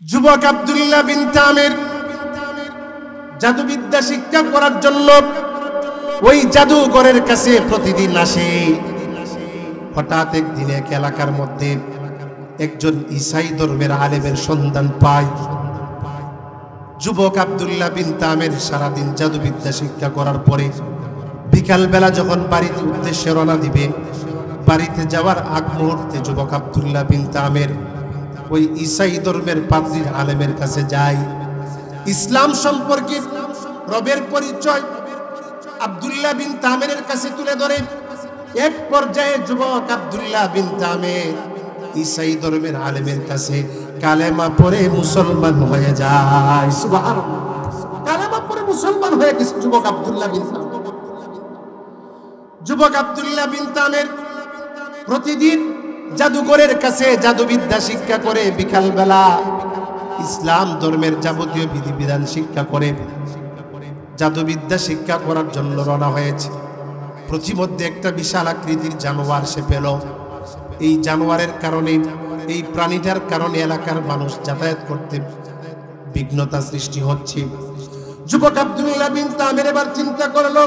যুবক আব্দুল্লাহ বিন তামির জাদুবিদ্যা শিক্ষা করার জন্য ওই জাদুঘরের কাছে প্রতিদিন আসে। হঠাৎ একদিন এক এলাকার মধ্যে একজন ঈসাই ধর্মের আলেমের সন্ধান পায়। যুবক আব্দুল্লাহ বিন তামির সারাদিন জাদুবিদ্যা শিক্ষা করার পরে বিকালবেলা যখন বাড়িতে উদ্দেশ্যে রওনা দিবে, বাড়িতে যাওয়ার আগ মুহূর্তে যুবক আব্দুল্লাহ বিন তামির ওই ঈসাই ধর্মের পাদ্রীর আলেমের কাছে যায়। ইসলাম সম্পর্কে রবের পরিচয় আব্দুল্লাহ বিন তামিরের কাছে তুলে ধরে। এক পর্যায়ে যুবক আব্দুল্লাহ বিন তামির ঈসাই ধর্মের আলেমের কাছে কালেমা পড়ে মুসলমান হয়ে যায়। সুবহানাল্লাহ, কালেমা পড়ে মুসলমান হয়ে গেছে যুবক আব্দুল্লাহ বিন তামির। যুবক আব্দুল্লাহ বিন তামির প্রতিদিন জাদুঘরের কাছে জাদুবিদ্যা শিক্ষা করে বিকালবেলা ইসলাম ধর্মের যাবতীয় বিধিবিধান শিক্ষা করে জাদুবিদ্যা শিক্ষা করার জন্য রওনা হয়েছে। প্রতিমধ্যে একটা বিশাল আকৃতির জানোয়ার সে পেল। এই জানোয়ারের কারণে, এই প্রাণীটার কারণে এলাকার মানুষ যাতায়াত করতে বিঘ্নতা সৃষ্টি হচ্ছে। যুবক আব্দুল্লাহ বিন তামির এবার চিন্তা করলো,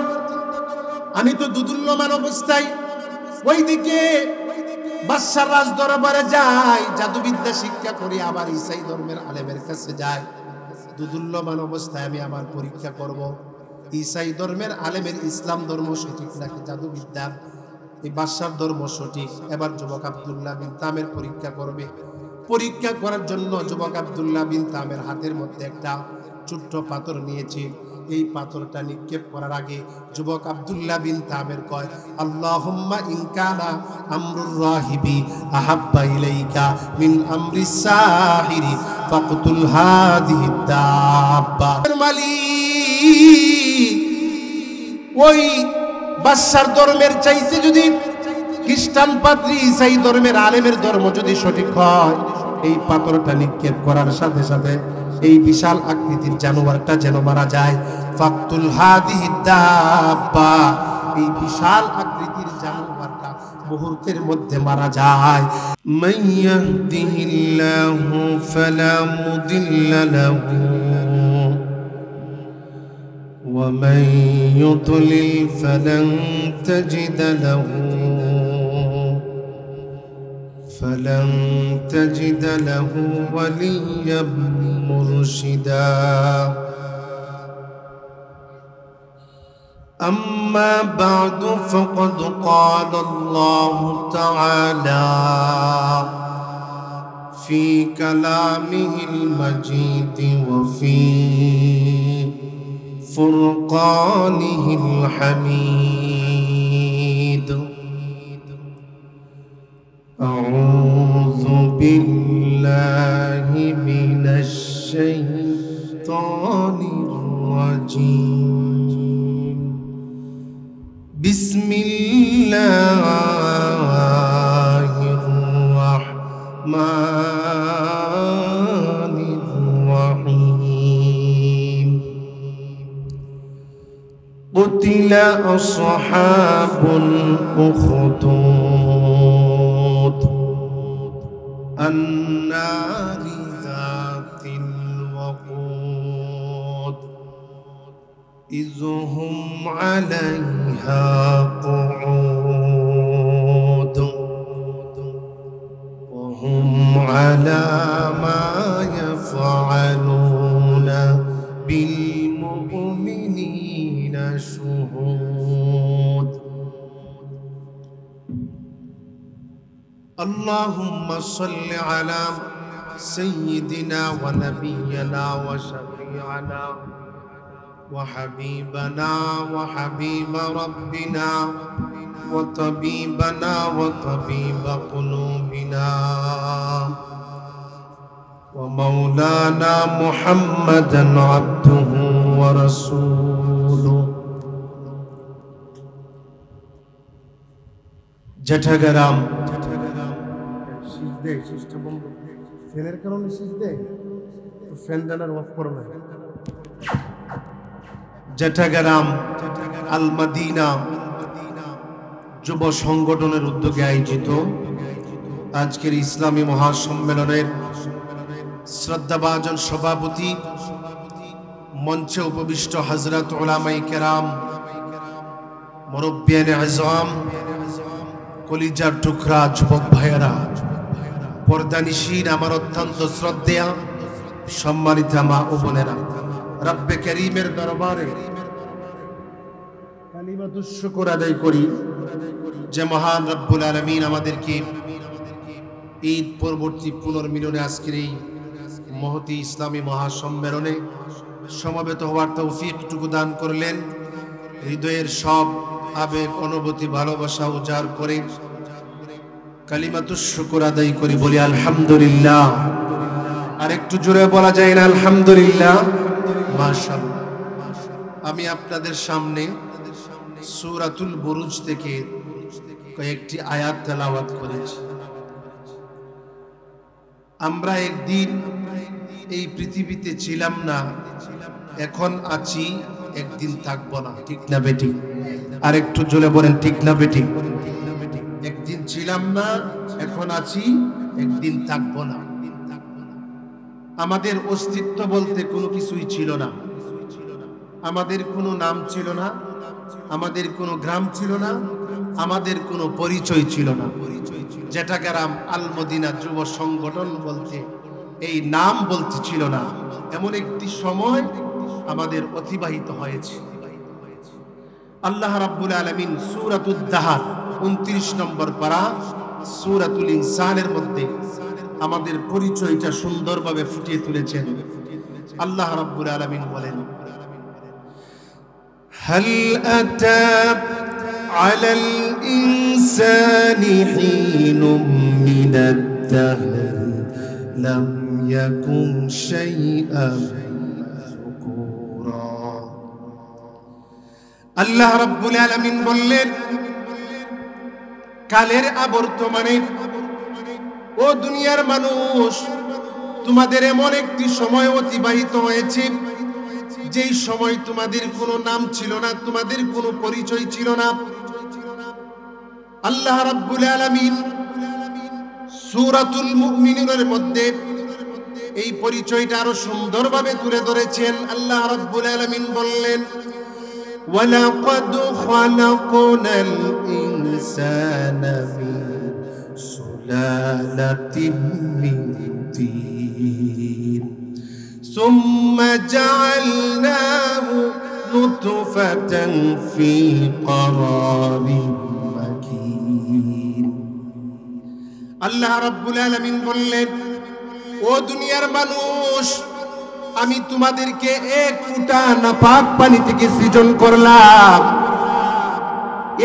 আমি তো দুদুল্যমান অবস্থায় ওইদিকে বাদশার রাজ দরবারে যাই, জাদুবিদ্যা শিক্ষা করি, আবার ঈসাই ধর্মের আলেমের কাছে যাই। দুদুল্যমান অবস্থায় আমি আমার পরীক্ষা করব ঈসাই ধর্মের আলেমের ইসলাম ধর্ম সঠিক নাকি জাদুবিদ্যা এই বাদশার ধর্ম সঠিক। এবার যুবক আব্দুল্লাহ বিন তামির পরীক্ষা করবে। পরীক্ষা করার জন্য যুবক আব্দুল্লাহ বিন তামির হাতের মধ্যে একটা ছোট্ট পাথর নিয়েছে। এই পাথরটা নিক্ষেপ করার আগে যুবক আব্দুল্লাহ বিন তামির কয়, আল্লাহুম্মা ইন কানা আমরুর রাহিবি আহাব্বা ইলাইকা মিন আমরিস সাহিরি ফাকতুল হাদিহি দাব্বা। মালিক, ওই বাদশার ধর্মের চাইতে যদি খ্রিস্টান পাদ্রী ঈসাই ধর্মের আলেমের ধর্ম যদি সঠিক হয়, এই পাথরটা নিক্ষেপ করার সাথে সাথে এই বিশাল আকৃতির জানোয়ারটা যেন মারা যায়। ফাকতুল হাদিহি দাব্বা, এই বিশাল আকৃতির জানোয়ারটা মুহূর্তের মধ্যে মারা যায়। মান ইয়াহদিহিল্লাহু ফালা মুদিল্লা লাহু ওয়া মান ইউদ্লিল ফালান তাজিদা লাহু فلن تجد له وليا مرشدا. أما بعد فقد قال الله تعالى في كلامه المجيد وفي فرقانه الحميد. أعوذ بالله من الشيطان الرجيم. بسم الله الرحمن الرحيم. قتل أصحاب الأخدود النار ذات الوقود إذ هم عليها قعود وهم على ما يفعلون بالمؤمنين شهود. اللهم صل على سيدنا ونبينا وشفيعنا وحبيبنا وحبيب ربنا وطبيبنا وطبيب قلوبنا ومولانا محمدا عبده ورسوله. জঠগরাম সিজদে সিস্টেম বন্ধ, ফ্যানের কারণে সিজদে, তো ফ্যান জানার অফ করো না। জঠগরাম আল মদিনা যুব সংগঠনের উদ্যোগে আয়োজিত আজকের ইসলামী মহাসম্মেলনের শ্রদ্ধাভাজন সভাপতি, মঞ্চে উপবিষ্ট হযরত উলামায়ে কেরাম, মুরব্বিয়ানে আযম, কলিজার টুকরা যুবক ভাইয়েরা, পর্দানিশীন আমার অত্যন্ত শ্রদ্ধেয়া সম্মানিত মা ও বোনেরা, রব্বে করিমের দরবারে কালিমাতুশ শুকর আদায় করি যে মহান রব্বুল আলামিন আমাদেরকে ঈদ পরবর্তী পুনর্মিলনে আজকের এই মহতি ইসলামী মহাসম্মেলনে সমবেত হওয়ার তৌফিকটুকু দান করলেন। হৃদয়ের সব আবেগ, অনুভূতি, ভালোবাসা উজাড় করে কালিমাতুশ শুকর আদায় করি, বলি আলহামদুলিল্লাহ। আর একটু জোরে বলা যায় না আলহামদুলিল্লাহ? মাশাআল্লাহ। আমি আপনাদের সামনে সূরাতুল বুরুজ থেকে কয়েকটি আয়াত তেলাওয়াত করেছি। আমরা একদিন এই পৃথিবীতে ছিলাম না, এখন আছি, একদিন থাকবো না, ঠিক না বেটি? আর একটু জোরে বলেন ঠিক না বেটি? একদিন ছিলাম না, এখন আছি, একদিন থাকবো না। আমাদের অস্তিত্ব বলতে কোনো কিছুই ছিল না। আমাদের কোনো নাম ছিল না, আমাদের কোনো গ্রাম ছিল না, আমাদের কোনো পরিচয় ছিল না। যেটা গ্রাম আল মদিনা যুব সংগঠন বলতে, এই নাম বলতে ছিল না। এমন একটি সময় আমাদের অতিবাহিত হয়েছে। আল্লাহ রাব্বুল আলামিন সূরাতুদ দাহর 29 নম্বর পারা সূরাতুল ইনসানের মধ্যে আমাদের পরিচয়টা সুন্দরভাবে ফুটিয়ে তুলেছেন। আল্লাহ রাব্বুল আলামিন বলেন, হাল আতা আলাল ইনসানি হিনুম মিনাদ দাহর লাম ইয়াকুন শাইআন মাযকুরা। আল্লাহ রাব্বুল আলামিন বললেন, কালের আবর্তমানে ও দুনিয়ার মানুষ, তোমাদের এমন একটি সময় অতিবাহিত হয়েছে যেই সময় তোমাদের কোনো নাম ছিল না, তোমাদের কোনো পরিচয় ছিল না। আল্লাহ রাব্বুল আলামিন সূরাতুল মুমিনুনের মধ্যে এই পরিচয়টা আরো সুন্দরভাবে তুলে ধরেছেন। আল্লাহ রাব্বুল আলামিন বললেন, ওয়ালাকাদ খালাকনাল ইনসানা মিন সুলালাতিন মিন তিন সুম্মা জাআলনাহু নুতফাতান ফি ক্বারারিন মাকিন। আল্লাহ রাব্বুল আলামিন বললেন, ও দুনিয়ার মানুষ, আমি তোমাদেরকে এক ফোঁটা নাপাক পানি থেকে সৃজন করলাম।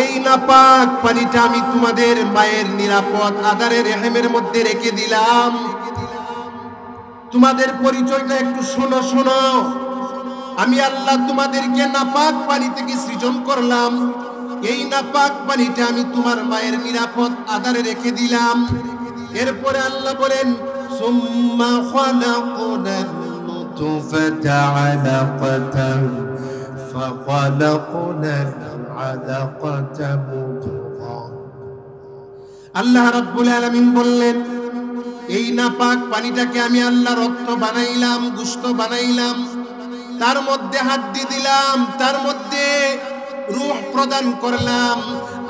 এই নাপাক পানিটা আমি তোমাদের মায়ের নিরাপদ আধারে রেহেমের মধ্যে রেখে দিলাম। তোমাদের পরিচয়টা একটু শোনো শোনো। আমি আল্লাহ তোমাদেরকে নাপাক পানি থেকে সৃজন করলাম। এই নাপাক পানিটা আমি তোমার মায়ের নিরাপদ আধারে রেখে দিলাম। এরপরে আল্লাহ বলেন, সুম্মা খালাকনান নুতফাতা আলাকাতান ফাখালাকনাল আলাকাতা মুদগা। আল্লাহ রাব্বুল আলামিন বললেন, এই নাপাক পানিটাকে আমি আল্লাহ রক্ত বানাইলাম, গোশত বানাইলাম, তার মধ্যে হাড্ডি দিলাম, তার মধ্যে রূহ প্রদান করলাম।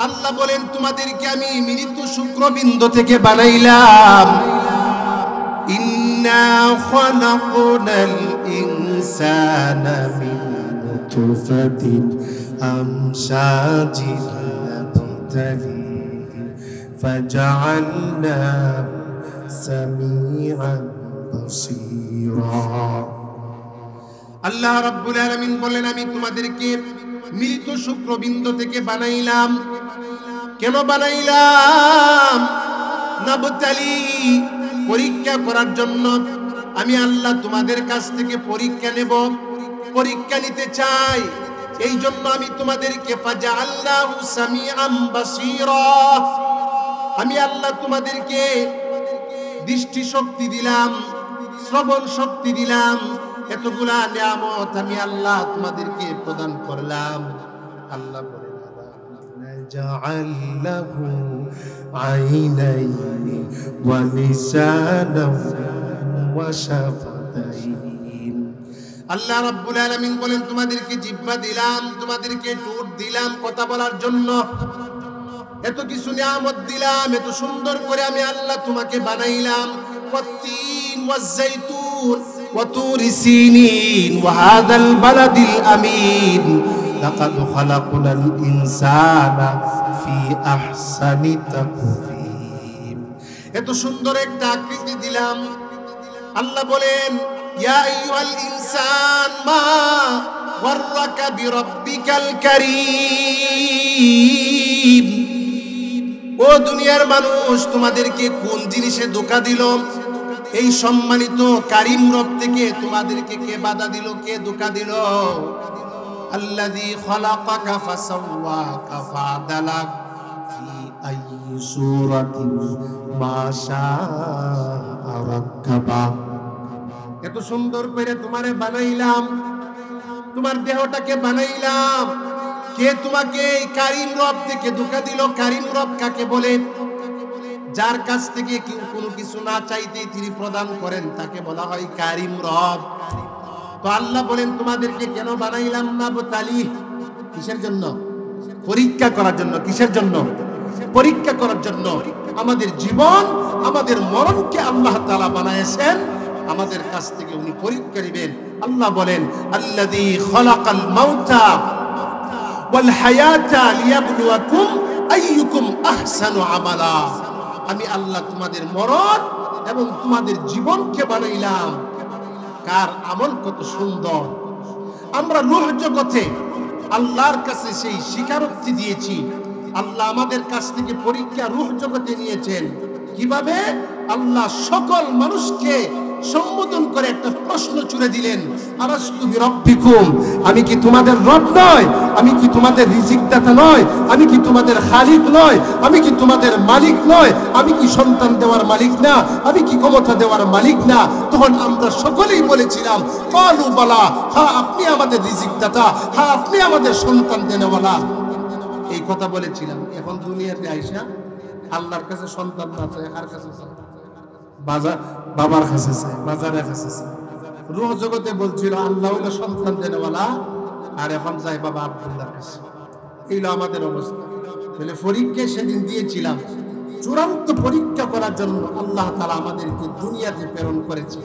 আল্লাহ বলেন, তোমাদেরকে আমি মৃত শুক্রবিন্দু থেকে বানাইলাম। ইন্না খালাকনাল ইনসানা মিন নুতফাতিন আমশাজিন নাবতালিহি ফাজআলনাহু সামিআন বাসীরা। আল্লাহ রাব্বুল আলামিন বলেন, আমি তোমাদেরকে মৃত শুক্রবিন্দু থেকে বানাইলাম। কেন বানাইলাম? নাবতালি, পরীক্ষা করার জন্য। আমি আল্লাহ তোমাদের কাছ থেকে পরীক্ষা নেব, পরীক্ষা নিতে চাই। এই জন্য আমি তোমাদেরকে ফাজআলনাহু সামিআন বাসীরা, আমি আল্লাহ তোমাদেরকে দৃষ্টি শক্তি দিলাম, শ্রবণ শক্তি দিলাম। এতগুলা নিয়ামত আমি আল্লাহ তোমাদেরকে প্রদান করলাম। আল্লাহ বলেন, জাআলনাহু আইনাইনি ওয়া লিসানাহু وشفتين আল্লাহ রাব্বুল আলামিন বলেন তোমাদেরকে জিহ্বা দিলাম, তোমাদেরকে ঠোঁট দিলাম কথা বলার জন্য, এত কিছু নিয়ামত দিলাম, এত সুন্দর করে আমি আল্লাহ তোমাকে বানাইলাম। ওয়াত্তিন ওয়াজ্জাইতুন وطور سينين وهذا البلد الأمين لقد خلقنا الإنسان في أحسن تقويم এত সুন্দর একটা আকৃতি দিলাম। আল্লাহ বলেন ইয়া আইয়ুহাল ইনসান মা গররাকা বিরাব্বিকাল কারীম, ও দুনিয়ার মানুষ তোমাদেরকে কোন জিনিসে ধোঁকা দিল? এই সম্মানিত কারীম রব থেকে তোমাদেরকে কে বাধা দিল, কে ধোঁকা দিল? আল্লাযী খালাকাকা ফাসাওয়াকা ফাআদালাক ফি আইয়ি সূরাতিন মা শাআ রাক্কাবা। এত সুন্দর করে তোমারে বানাইলাম, তোমার দেহটাকে বানাইলাম, কে তোমাকে এই কারীম রব থেকে ধোঁকা দিল? কারীম রব কাকে বলে? যার কাছ থেকে কেউ কোনো কিছু না চাইতেই তিনি প্রদান করেন তাকে বলা হয় কারীম রব। তো আল্লাহ বলেন তোমাদেরকে কেন বানাইলাম? না বতালি, কিসের জন্য? পরীক্ষা করার জন্য। কিসের জন্য? পরীক্ষা করার জন্য। আমাদের জীবন, আমাদের মরণকে আল্লাহ তাআলা বানায়েছেন, আমাদের কাছ থেকে উনি পরীক্ষা নেবেন। আল্লাহ বলেন আল্লাযী খালাকাল মাউতা ওয়াল হায়াতা লিয়াবলুয়াকুম আইয়ুকুম আহসানু আমালা। আমি আল্লাহ তোমাদের মরণ এবং তোমাদের জীবনকে বানাইলাম, কার আমল কত সুন্দর। আমরা রূহ জগতে আল্লাহর কাছে সেই স্বীকারোক্তি দিয়েছি, আল্লাহ আমাদের কাছ থেকে পরীক্ষা রূহ জগতে নিয়েছেন। কিভাবে? আল্লাহ সকল মানুষকে সম্বোধন করে একটা প্রশ্ন ছুড়ে দিলেন, আলাস্তু বিরাব্বিকুম, আমি কি তোমাদের রব নয়? আমি কি তোমাদের রিজিকদাতা নয়? আমি কি তোমাদের খালিক নয়? আমি কি তোমাদের মালিক নয়? আমি কি সন্তান দেওয়ার মালিক না? আমি কি ক্ষমতা দেওয়ার মালিক না? তখন আমরা সকলেই বলেছিলাম ক্বালু বালা, হ্যাঁ আপনি আমাদের রিজিকদাতা, হ্যাঁ আপনি আমাদের সন্তান দেওয়ালা, এই কথা বলেছিলাম। এখন দুনিয়াতে আইসা আল্লাহর কাছে সন্তান না চায়, কার কাছে চায়? বাবার কাছে চায়, বাজারের কাছে চায়। রূহ জগতে বলছিল আল্লাহ হলো সন্তান দেওয়ালা, আর এখন যায় বাবা আব্দুল্লাহর কাছে। এই হলো আমাদের অবস্থা। তাহলে পরীক্ষা সেদিন দিয়েছিলাম, চূড়ান্ত পরীক্ষা করার জন্য আল্লাহ তাআলা আমাদেরকে দুনিয়াতে প্রেরণ করেছে।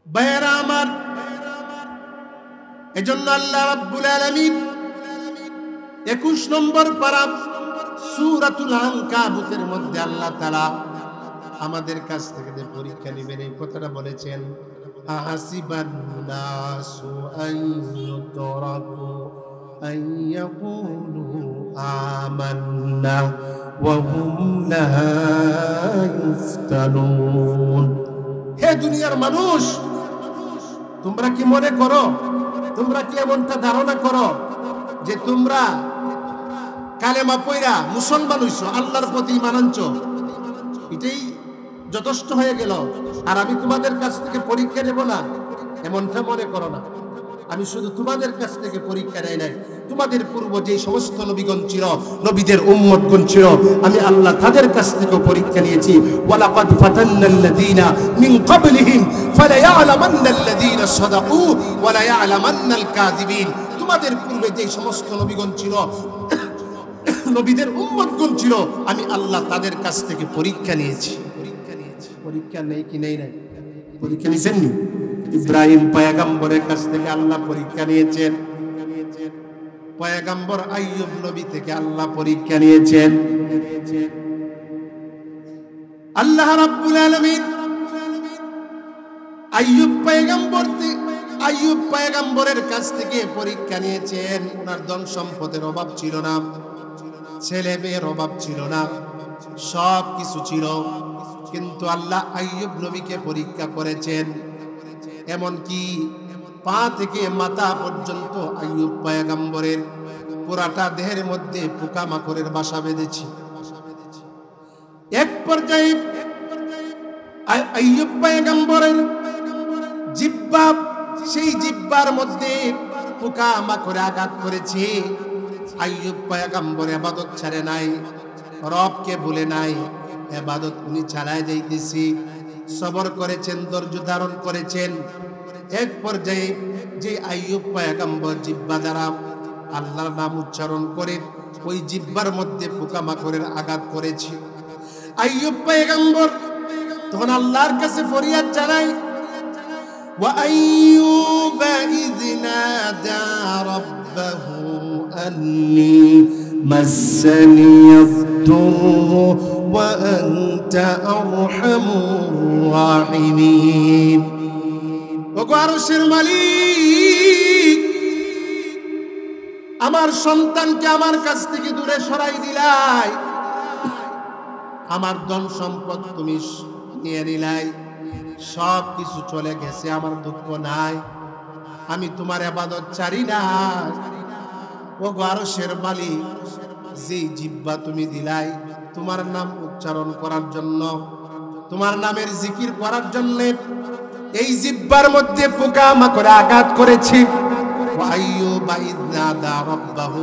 ভাইয়েরা আমার, এজন্য আল্লাহ রাব্বুল আলামিন 21 নম্বর পারা সূরাতুল আনকাবুতের মধ্যে আল্লাহ তাআলা আমাদের কাছ থেকে যে পরীক্ষা নেবেন এই কথাটা বলেছেন, আহাসিবান নাসু আইয়ুতরাকু আইয়াকুলু আমান্না ওয়া হুম লা ইফতানুন। হে দুনিয়ার মানুষ, তোমরা কি মনে করো, তোমরা কি এমনটা ধারণা করো যে তোমরা কালেমা পয়রা মুসলমান হইছো, আল্লাহর প্রতি ঈমান আনছো, এটাই যথেষ্ট হয়ে গেল, আর আমি তোমাদের কাছ থেকে পরীক্ষা নেব না? এমনটা মনে করো না। আমি শুধু তোমাদের কাছ থেকে পরীক্ষা নেই নাই, তোমাদের পূর্ব যে সমস্ত নবীগণ ছিল, নবীদের উম্মতগণ ছিল, আমি আল্লাহ তাদের কাছ থেকে পরীক্ষা নিয়েছি। ওয়ালাকাদ ফাতান্নাল্লাযীনা মিন ক্বাবলিহিম ফালায়ালামান্নাল্লাযীনা সাদাকু ওয়া লায়ালামান্নাল কাযিবিন। তোমাদের পূর্বে যে সমস্ত নবীগণ ছিল, নবীদের উম্মতগণ ছিল, আমি আল্লাহ তাদের কাছ থেকে পরীক্ষা নিয়েছি। পরীক্ষা নেই কি নেই নাই? পরীক্ষা নিয়েছেন নি? ইব্রাহিম পয়গম্বরের কাছ থেকে আল্লাহ পরীক্ষা নিয়েছেন, পয়গম্বর আইয়ুব নবী থেকে আল্লাহ পরীক্ষা নিয়েছেন। আল্লাহ রাব্বুল আলামিন আইয়ুব পয়গম্বরের কাছ থেকে পরীক্ষা নিয়েছেন। ওনার ধন সম্পদের অভাব ছিল না, ছেলে মেয়ের অভাব ছিল না, সব কিছু ছিল, কিন্তু আল্লাহ আইয়ুব নবীকে পরীক্ষা করেছেন। এমনকি পা থেকে মাথা পর্যন্ত আইয়ুব পয়গম্বরের পুরাটা দেহের মধ্যে পোকামাকড়ের বাসা বেঁধেছে। এক পর্যায়ে আইয়ুব পয়গম্বরের জিহ্বা, সেই জিহ্বার মধ্যে পোকামাকড়ে আঘাত করেছে। আইয়ুব পয়গম্বর ইবাদত ছাড়ে নাই, রবকে ভুলে নাই, ইবাদত উনি চালায় যাইতেছি, সবর করেছেন, ধৈর্য ধারণ করেছেন। এক পর্যায়ে যে আইয়ুব পয়গম্বর জিহ্বা দ্বারা আল্লাহর নাম উচ্চারণ করে ওই জিহ্বার মধ্যে পোকামাকড়ের আঘাত করেছে, আইয়ুব পয়গম্বর তখন আল্লাহর কাছে ফরিয়াদ জানায়, ওয়া আইয়ুবা ইয নাদা রাব্বাহু আন্নী মাসসানিয়াদ দুররু ওয়া আনতা আরহামুর রাহিমিন। ওগো আরশের মালিক, আমার সন্তানকে আমার কাছ থেকে দূরে সরাই দিলাই, আমার ধন সম্পদ তুমি নিয়ে নিলাই, সব কিছু চলে গেছে, আমার দুঃখ নাই, আমি তোমার ইবাদত ছাড়ি না। ওগো আরশের মালিক, যে জিহ্বা তুমি দিলাই তোমার নাম উচ্চারণ করার জন্য, তোমার নামের জিকির করার জন্য, এই জিহ্বার মধ্যে পোকামাকড়ে আঘাত করেছি। ওয়া আইয়ুবা ইয নাদা রাব্বাহু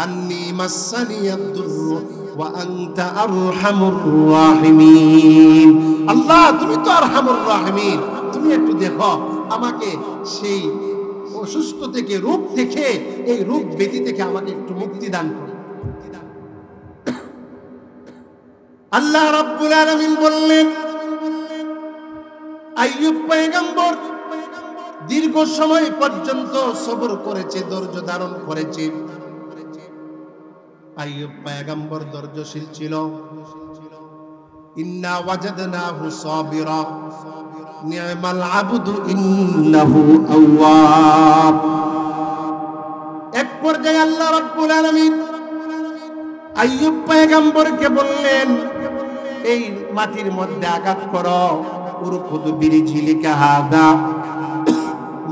আন্নী মাসসানিয়াদ দুররু ওয়া আনতা আরহামুর রাহিমিন। আল্লাহ, তুমি তো আরহামুর রাহিমিন, তুমি একটু দেখো আমাকে সেই অসুস্থ থেকে, রোগ থেকে, এই রোগ ব্যাধি থেকে আমাকে একটু মুক্তি দান করো। আল্লাহ রাব্বুল আলামিন বললেন, আইয়ুব পয়গম্বর দীর্ঘ সময় পর্যন্ত সবর করেছে, ধৈর্য ধারণ করেছে। আইয়ুব পয়গম্বর ধৈর্যশীল ছিল। ইন্না ওয়াজাদনাহু সাবিরা নি'মাল আবদু ইন্নাহু আওয়াব। এক পর্যায়ে আল্লাহ রাব্বুল আলামিন আইয়ুব পয়গম্বরকে বললেন, এই মাটির মধ্যে আঘাত করো, উরকুদু বিরিজিলিকা হাদা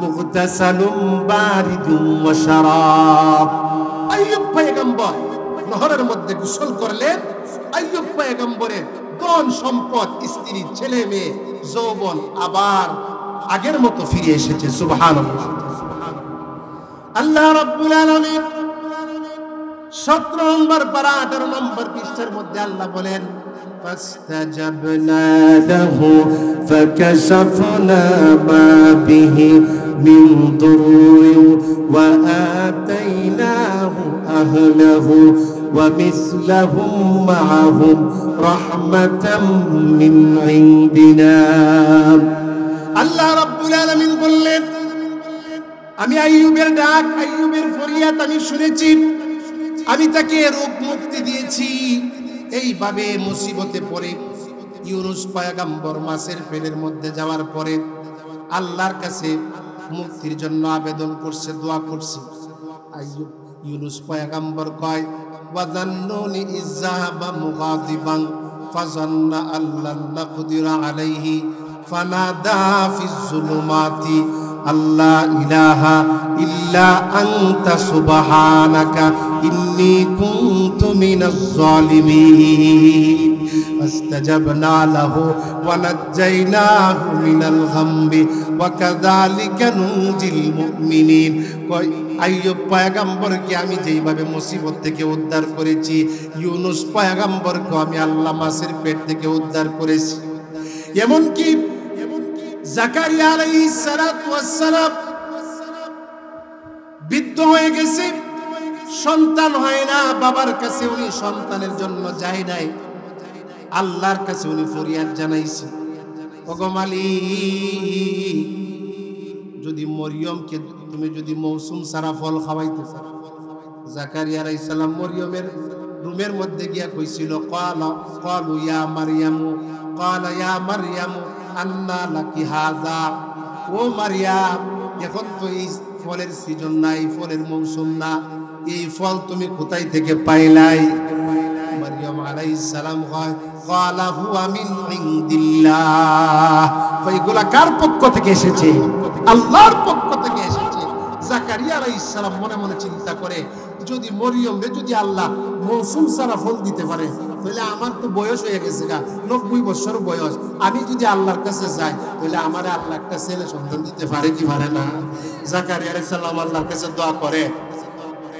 মুগতাসালুম বারিদুম ওয়া শারাব। আইয়ুব পয়গম্বর নহরের মধ্যে গোসল করলেন। আইয়ুব পয়গম্বরের ধন সম্পদ, স্ত্রী, ছেলে মেয়ে, যৌবন আবার আগের মতো ফিরে এসেছে। সুবহানাল্লাহ। আল্লাহ রাব্বুল আলামিন 17 নম্বর পারা 18 নম্বর পৃষ্ঠার মধ্যে আল্লাহ বলেন, فاستجبنا له فكشفنا ما به من ضر وآتيناه أهله ومثلهم معهم رحمة من عندنا। আল্লাহ রাব্বুল আলামিন বললেন, আমি আইয়ুবের ডাক, আইয়ুবের ফরিয়াদ আমি শুনেছি, আমি তাকে রোগ মুক্তি দিয়েছি। এইভাবে মুসিবতে পড়ে ইউনুস পয়গম্বর মাছের পেটের মধ্যে যাওয়ার পরে আল্লাহর কাছে মুক্তির জন্য আবেদন করছে, দোয়া করছে। আইয়ুব ইউনুস পয়গম্বর কয়, ওয়াজান্নুনি ইযহাবা মুগাদিবান ফাজান্না আল্লাহ নাকদিরা আলাইহি ফানাদা ফিজ যুলুমাতি আল্লা ইলাহা ইল্লা আনতা সুবহানাকা ইন্নী কুনতু মিনাজ জালিমিন। ফাস্তাজাবনা লাহু ওয়া নাজ্জায়নাহু মিনাল গাম্মি ওয়া কাযালিকা নুনজিল মুমিনিন। কয় আইয়ুব পয়গম্বরকে আমি যেইভাবে মুসিবত থেকে উদ্ধার করেছি, ইউনুস পয়গম্বরকে আমি আল্লাহ মাছের পেট থেকে উদ্ধার করেছি। এমনকি জাকারিয়া আলাইহিস সালাতু ওয়াস সালাম বৃদ্ধ হয়ে গেছে, সন্তান হয় না, বাবার কাছে উনি সন্তানের জন্য যায় নাই, আল্লাহর কাছে উনি ফরিয়াদ জানাইছে, ওগো মালিক, যদি মরিয়মকে তুমি যদি মৌসুম সারা ফল খাওয়াইতে পারো। জাকারিয়া আলাইহিস সালাম মরিয়মের রুমের মধ্যে গিয়া কইছিল, ক্বালু ইয়া মারইয়ামু ক্বালা ইয়া মারইয়ামু আন্না লাকি হাযা। ও মারইয়াম, এখন তো এই ফলের সিজন নাই, ফলের মৌসুম না, এই ফল তুমি কোথায় থেকে পাইলাই? মারইয়াম আলাইহিস সালাম কয়, ক্বালা হুয়া মিন ইনদিল্লাহ। এগুলা কার পক্ষ থেকে এসেছে? আল্লাহর পক্ষ থেকে এসেছে। জাকারিয়া আলাইহিস সালাম মনে মনে চিন্তা করে, যদি মরিয়মকে যদি আল্লাহ মৌসুম সারা ফল দিতে পারে, তাহলে আমার তো বয়স হয়ে গেছে গা, 90 বছর বয়স, আমি যদি আল্লাহর কাছে যাই তাহলে আমার আল্লাহ একটা ছেলে সন্তান দিতে পারে কি পারে না? জাকারিয়া আলাইহিস সালাম আল্লাহর কাছে দোয়া করে।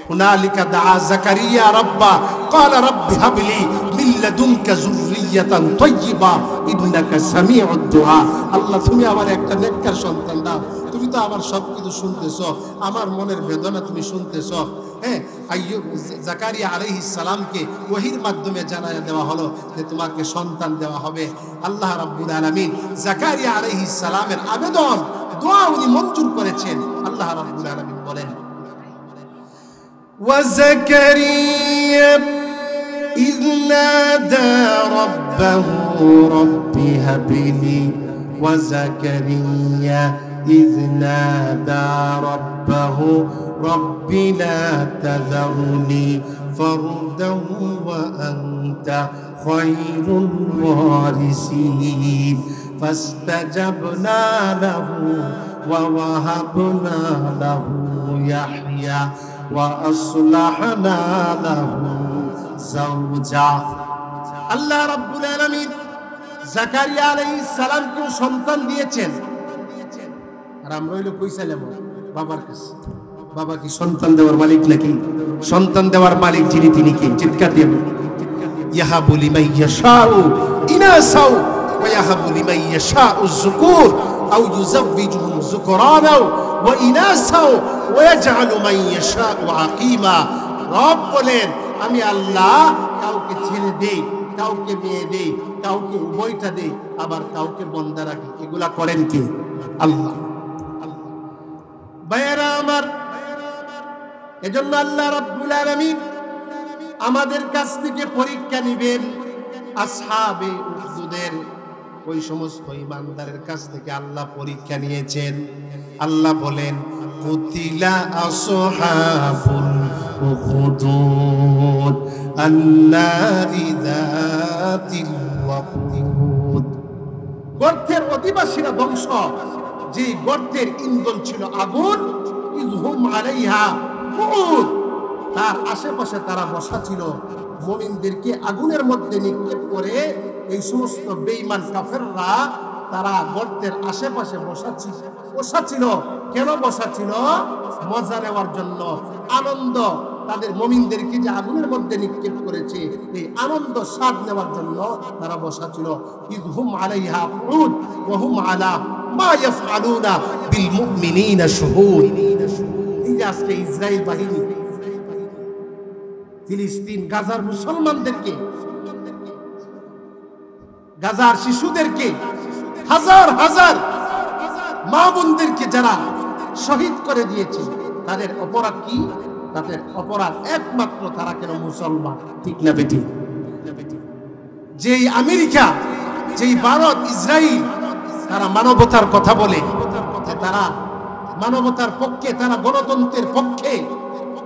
হুনালিকা দাআ জাকারিয়া রাব্বা ক্বালা রাব্বি হাবলি মিন লাদুনকা যুররিয়াতান যুররিয়াতান তাইয়্যিবা ইন্নাকা সামিউদ দুআ। আল্লাহ তুমি আমার একটা নেককার সন্তান দাও। তুমি তো আমার সবকিছু শুনতেছো, আমার মনের বেদনা তুমি শুনতেছো। হ্যাঁ, আইয়ুব জাকারিয়া আলাইহিস সালামকে ওহীর মাধ্যমে জানায়া দেওয়া হলো যে তোমাকে সন্তান দেওয়া হবে। আল্লাহ রাব্বুল আলামিন জাকারিয়া আলাইহিস সালামের আবেদন দোয়া উনি মঞ্জুর করেছেন। আল্লাহ রাব্বুল আলামিন বলেন وزكريا إذ نادى ربه رب هب لي وزكريا إذ نادى ربه رب لا تذرني فردا وأنت خير الوارثين فاستجبنا له ووهبنا له يحيى وأصلحنا له زوجا। আল্লাহ রাব্বুল আলামিন জাকারিয়া আলাইহিস সালামকে সন্তান দিয়েছেন। আর আমরা হইলো কই চাইলাম বাবার কাছে। বাবা কি সন্তান দেওয়ার মালিক নাকি? সন্তান দেওয়ার মালিক যিনি তিনি কে? চিৎকার দিয়ে ইয়াহাবু লিমান ইয়াশাউ ইনাসাউ ওয়া ইয়াহাবু লিমান ইয়াশাউ যুকুর আও ইউযাওবিজুহুম যুকরানা ওয়া ইনাসাউ ওয়া ইয়াজআলু মান ইয়াশাউ আকিমা। রব বলেন আমি আল্লাহ কাউকে ছেলে দেই, কাউকে মেয়ে দেই, কাউকে উভয়টা দেই, আবার কাউকে বন্দা রাখি। এগুলা করেন কে? আল্লাহ। ভাইয়েরা আমার, এজন্য আল্লাহ রাব্বুল আলামিন আমাদের কাছ থেকে পরীক্ষা নিবেন। আসহাবে উখদুদের ওই সমস্ত ঈমানদারের কাছ থেকে আল্লাহ পরীক্ষা নিয়েছেন। আল্লাহ বলেন কুতিলা আসহাবুল উখদুদ আন্নারি যাতিল ওয়াকুদ। গর্তের অধিবাসীরা ধ্বংস, যে গর্তের ইন্ধন ছিল আগুন। ইযহুম আলাইহা কুউদ, তার আশেপাশে তারা বসা ছিল। মুমিনদেরকে আগুনের মধ্যে নিক্ষেপ করে এই সমস্ত বেঈমান কাফেররা তারা গর্তের আশেপাশে বসা ছিল। কেন বসা ছিল? মজা নেওয়ার জন্য, আনন্দ। তাদের মুমিনদেরকে যে আগুনের মধ্যে নিক্ষেপ করেছে এই আনন্দ স্বাদ নেওয়ার জন্য তারা বসা ছিল। ইযহুম আলাইহা কুউদ ওয়া হুম আলা মা ইয়াফআলুনা বিল মুমিনিনা শুহুদ। এই যে আজকে ইসরায়েল বাহিনী ফিলিস্তিন গাজার মুসলমানদেরকে, গাজার শিশুদেরকে, হাজার হাজার মা বোনদেরকে যারা শহীদ করে দিয়েছে, তাদের অপরাধ কি? তাদের অপরাধ একমাত্র তারা কেন মুসলমান। ঠিক না বেটি? যেই আমেরিকা, যেই ভারত, ইসরায়েল তারা মানবতার কথা বলে, তারা মানবতার পক্ষে, তারা গণতন্ত্রের পক্ষে,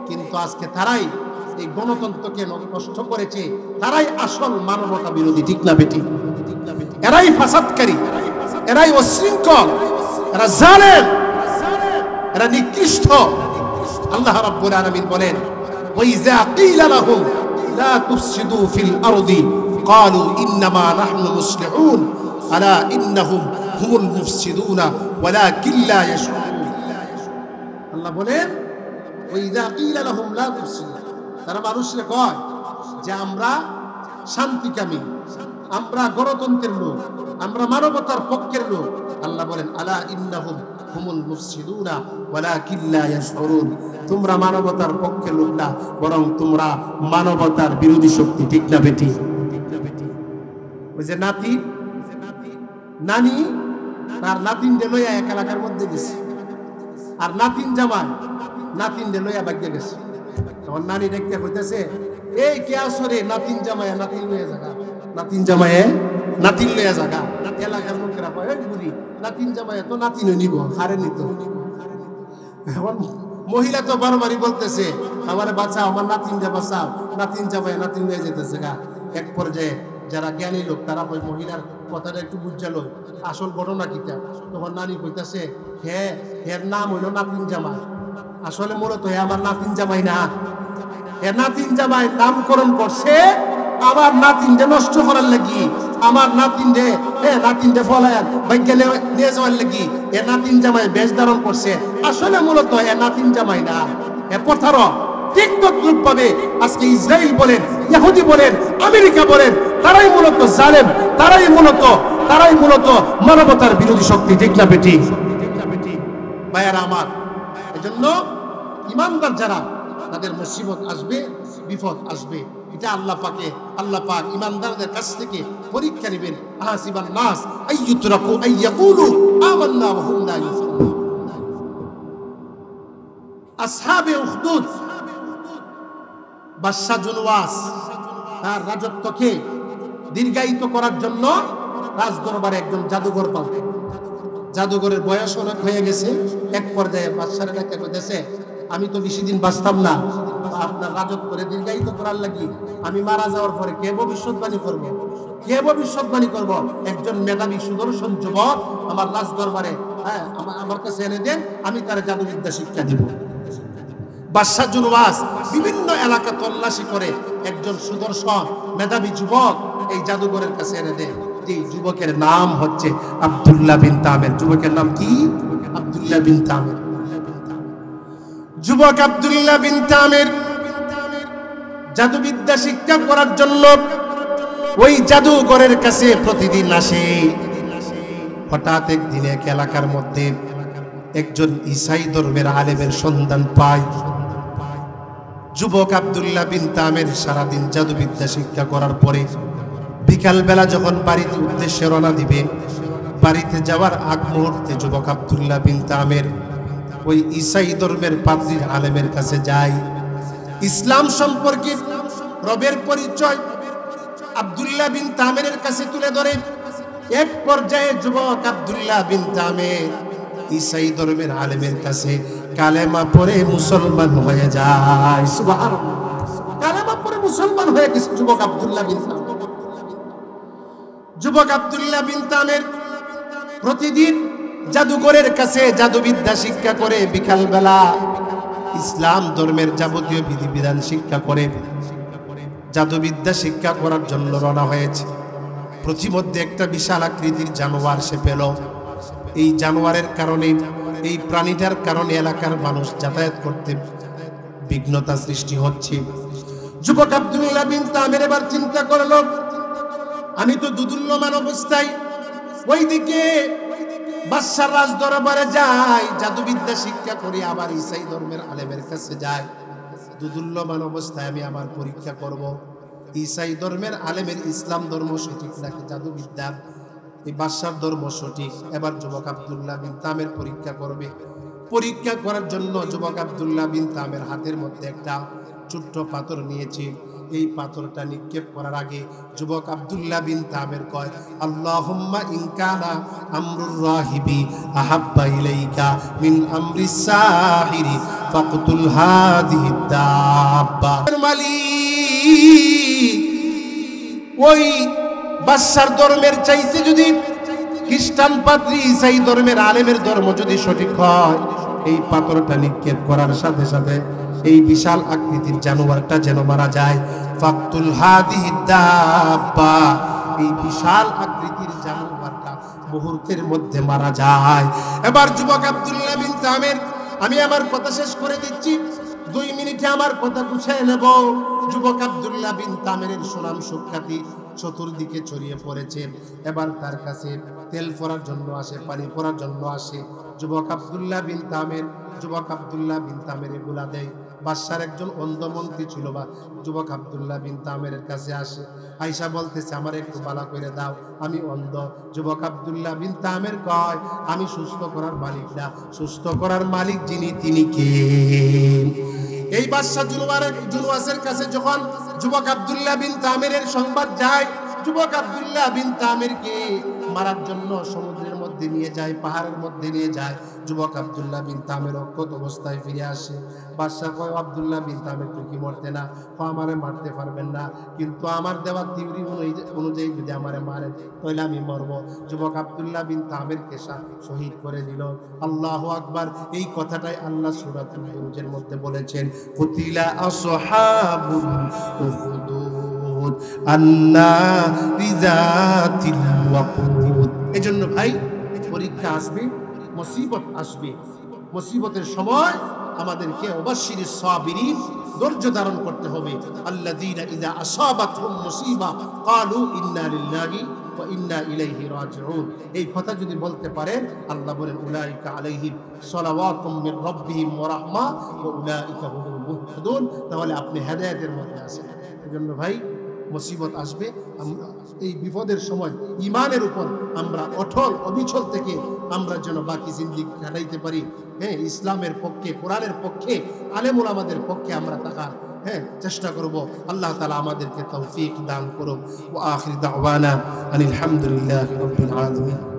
কিন্তু আজকে তারাই এই গণতন্ত্রকে নষ্ট করেছে। তারাই আসল মানবতা বিরোধী। ঠিক না বেটি? এরাই ফাসাদকারী, এরাই অশৃঙ্খল, এরা জালেম, এরা নিকৃষ্ট। আল্লাহ রাব্বুল আলামিন বলেন ওয়াইযা কিলা লাহুম লা তুফসিদু ফিল আরদি ক্বালু ইন্নামা নাহনু মুসলিহুন আলা ইন্নাহুম হুমুল মুফসিদুনা ওয়ালাকিন লা ইয়াশউরুন। আল্লাহ বলেন ওয়াইযা কিলা লাহুম লা তুফসিদু, তারা মানুষকে কয় যে আমরা শান্তিকামী, আমরা গণতন্ত্রের লোক, আমরা মানবতার পক্ষের লোক। আল্লাহ বলেন আলা ইন্নাহুম হুমুল মুফসিদুনা ওয়ালাকিন লা ইয়াশউরুন, তোমরা মানবতার পক্ষের লোক না, বরং তোমরা মানবতার বিরোধী শক্তি। ঠিক না বেটি? ওই যে নাতি নানি তার নাতিনদের লইয়া এক এলাকার মধ্যে গেছে, আর নাতিন জামাই নাতিনদের লইয়া বাগিয়ে গেছে। তখন নানি দেখতে কইতেছে এই কে আসরে নাতিন জামাইয়া নাতিন লইয়া জায়গা, নাতিন জামাইয়ে নাতিন লইয়া জায়গা। এলাকার লোকেরা কয় এই বুড়ি নাতিন জামাইয়া তো নাতিন নিব, হারে নিত। এখন মহিলা তো বারবারই বলতেছে আমারে বাঁচাও, আমার নাতিন যা বাঁচাও, নাতিন জামাইয়া নাতিন লইয়া যেতেছে গা। এক পর্যায়ে যারা জ্ঞানী লোক তারা কই মহিলার কথাটা একটু বুঝালো আসল ঘটনা কিটা। তখন নানি কইতাছে হ্যাঁ এর নাম হইল নাতিন জামাই, আসলে মূলত আমার নাতিন জামাই না, এর নাতিন জামাই নামকরণ করছে আমার নাতিনটা নষ্ট করার লাগি, আমার নাতিনটা নাতিনটা ফলায় বাইকেলে নিয়ে যাওয়ার লাগি এ নাতিন জামাই বেশ ধারণ করছে। আসলে মূলত এ নাতিন জামাই না, এ প্রতারক। ঠিক তদ্রুপ ভাবে আজকে ইসরায়েল বলেন, ইহুদি বলেন, আমেরিকা বলেন, তারাই মূলত জালেম, তারাই মূলত মানবতার বিরোধী শক্তি। ঠিক না বেটি? ভাইয়ারা আমার, এজন্য ইমানদার যারা, তাদের মুসিবত আসবে, বিপদ আসবে, এটা আল্লাহ পাক ইমানদারদের কাছ থেকে পরীক্ষা নেবেন। আহাসিবান নাস আইয়ুতরাকু আইয়াকুলু আমান্না ওয়া হুম লা ইউফতানুন। আসহাবে উখদুদ, বাদশা জুনওয়াস তার রাজত্বকে দীর্ঘায়িত করার জন্য রাজ দরবারে একজন জাদুঘর পালতেন। জাদুঘরের বয়স অনেক হয়ে গেছে। এক পর্যায়ে বাদশার ডাকে কইতেছে, আমি তো বেশি দিন বাঁচতাম না, আপনার রাজত্বকে দীর্ঘায়িত করার লাগি আমি মারা যাওয়ার পরে কে ভবিষ্যৎবাণী করব? একজন মেধাবী সুদর্শন যুবক আমার রাজ দরবারে আমার কাছে এনে দেন, আমি তার জাদুবিদ্যা শিক্ষা দিব। বাদশা জুনওয়াস বিভিন্ন এলাকা তল্লাশি করে একজন সুদর্শন মেধাবী যুবক এই জাদুঘরের কাছে এনে দেন। যে যুবকের নাম হচ্ছে আব্দুল্লাহ বিন তামের। যুবকের নাম কি? আব্দুল্লাহ বিন তামের। যুবক আব্দুল্লাহ বিন তামের জাদুবিদ্যা শিক্ষা করার জন্য ওই জাদুঘরের কাছে প্রতিদিন আসে। হঠাৎ একদিন এক এলাকার মধ্যে একজন ঈসাই ধর্মের আলেমের সন্ধান পায়। যুবক আব্দুল্লাহ বিন তামের সারাদিন জাদুবিদ্যা শিক্ষা করার পরে বিকাল বেলা যখন বাড়িতে উদ্দেশ্যে রওনা দিবে, বাড়িতে যাওয়ার আগ মুহূর্তে যুবক আব্দুল্লাহ বিন তামের ওই ঈসাই ধর্মের পাদ্রীর আলেমের কাছে যায়। ইসলাম সম্পর্কে রবের পরিচয় আব্দুল্লাহ বিন তামেরের কাছে তুলে ধরে। এক পর্যায়ে যুবক আব্দুল্লাহ বিন তামের ঈসাই ধর্মের আলেমের কাছে কালেমা পড়ে মুসলমান হয়ে যায়। সুবহানাল্লাহ, কালেমা পড়ে মুসলমান হয়ে গেছে যুবক আব্দুল্লাহ বিন তামের। যুবক আব্দুল্লাহ বিন তামের প্রতিদিন জাদুঘরের কাছে জাদুবিদ্যা শিক্ষা করে, বিকাল বেলা ইসলাম ধর্মের যাবতীয় বিধিবিধান শিক্ষা করে, জাদুবিদ্যা শিক্ষা করার জন্য রওনা হয়েছে। প্রতিমধ্যে একটা বিশাল আকৃতির জানোয়ার সে পেল। এই জানোয়ারের কারণে, এই প্রাণীটার কারণে এলাকার মানুষ যাতায়াত করতে বিঘ্নতা সৃষ্টি হচ্ছে। যুবক আব্দুল্লাহ বিন তামের এবার চিন্তা করলো, আমি তো দুদুল্যমান অবস্থায় ওইদিকে বাদশার রাজ দরবারে যাই, জাদুবিদ্যা শিক্ষা করি, আবার ঈসাই ধর্মের আলেমের কাছে যাই। দুদুল্যমান অবস্থায় আমি আমার পরীক্ষা করব ঈসাই ধর্মের আলেমের ইসলাম ধর্ম সঠিক নাকি জাদুবিদ্যা এই বাদশার ধর্ম সঠিক। এবার যুবক আব্দুল্লাহ বিন তামের পরীক্ষা করবে। পরীক্ষা করার জন্য যুবক আব্দুল্লাহ বিন তামের হাতের মধ্যে একটা ছোট্ট পাথর নিয়েছে। এই পাথরটা নিক্ষেপ করার আগে যুবক আব্দুল্লাহ বিন তামের কয়, আল্লাহুম্মা ইন কানা আমরুর রাহিবি আহাব্বা ইলাইকা মিন আমরিস সাহিরি ফাকতুল হাদিহি দাব্বা। মালিক, ওই বাদশার ধর্মের চাইতে যদি খ্রিস্টান পাদ্রী ঈসাই ধর্মের আলেমের ধর্ম যদি সঠিক হয়, এই পাথরটা নিক্ষেপ করার সাথে সাথে এই বিশাল আকৃতির জানোয়ারটা যেন মারা যায়। ফাকতুল হাদিহি দাব্বা, এই বিশাল আকৃতির জানোয়ারটা মুহূর্তের মধ্যে মারা যায়। এবার যুবক আব্দুল্লাহ বিন তামের, আমি আমার কথা শেষ করে দিচ্ছি, 2 মিনিটে আমার কথা গুছিয়ে নেব। যুবক আব্দুল্লাহ বিন তামের সুনাম সুখ্যাতি চতুর্দিকে ছড়িয়ে পড়েছে। এবার তার কাছে তেল পরার জন্য আসে, পানি পরার জন্য আসে। যুবক আব্দুল্লাহ বিন তামের এগুলা দেয়। বাদশার একজন অন্ধ মন্ত্রী ছিল, বা যুবক আব্দুল্লাহ বিন তামের কাছে আসে, আয়েশা বলতেছে, আমার একটু বালা করে দাও, আমি অন্ধ। যুবক আব্দুল্লাহ বিন তামের কয়, আমি সুস্থ করার মালিক না, সুস্থ করার মালিক যিনি তিনি কে? এই বাদশা জুনওয়াসের কাছে যখন যুবক আব্দুল্লাহ বিন তামের সংবাদ যায়, যুবক আব্দুল্লাহ বিন তামেরকে মারার জন্য সমুদ্রের মধ্যে নিয়ে যায়, পাহাড়ের মধ্যে নিয়ে যায়। যুবক আব্দুল্লাহ বিন তামের অক্ষত অবস্থায় ফিরে আসে। বাদশা কয়, আব্দুল্লাহ বিন তামের তুই কি মরতে না? আমারে মারতে পারবেন না, কিন্তু আমার দেওয়া থিওরি অনুযায়ী যদি আমারে মারেন তাহলে আমি মরবো। যুবক আব্দুল্লাহ বিন তামেরকে শহীদ করে দিল। আল্লাহু আকবার। এই কথাটাই আল্লাহ সূরাতুল বুরুজের মধ্যে বলেছেন, কুতিলা আসহাবুল উখদুদ আন্নারি যাতিল ওয়াকুদ। এজন্য ভাই, পরীক্ষা আসবে, মুসিবত আসবে, মুসিবতের সময় আমাদেরকে অবশ্যই সাবিরিন ধৈর্য ধারণ করতে হবে। আল্লাযীনা ইযা আসাবাতহুম মুসিবা ক্বালু ইন্না লিল্লাহি ওয়া ইন্না ইলাইহি রাজিউন। এই কথা যদি বলতে পারেন, আল্লাহ বলেন উলাইকা আলাইহিম সালাওয়াতুম মির রাব্বিহিম ওয়া রাহমা ওয়া উলাইকা হুমুল মুহতাদুন। তাহলে আপনি হেদায়েতের মধ্যে আছেন। এজন্য ভাই, মুসিবত আসবে, আমরা এই বিপদের সময় ঈমানের উপর আমরা অটল অবিচল থেকে আমরা যেন বাকি জিন্দেগি কাটাইতে পারি। হ্যাঁ, ইসলামের পক্ষে, কোরআনের পক্ষে, আলেম ওলামাদের পক্ষে আমরা থাকার চেষ্টা করব। আল্লাহ তাআলা আমাদেরকে তৌফিক দান করুক। ওয়া আখির দাওয়ানা আনিল হামদুলিল্লাহি রাব্বিল আলামিন।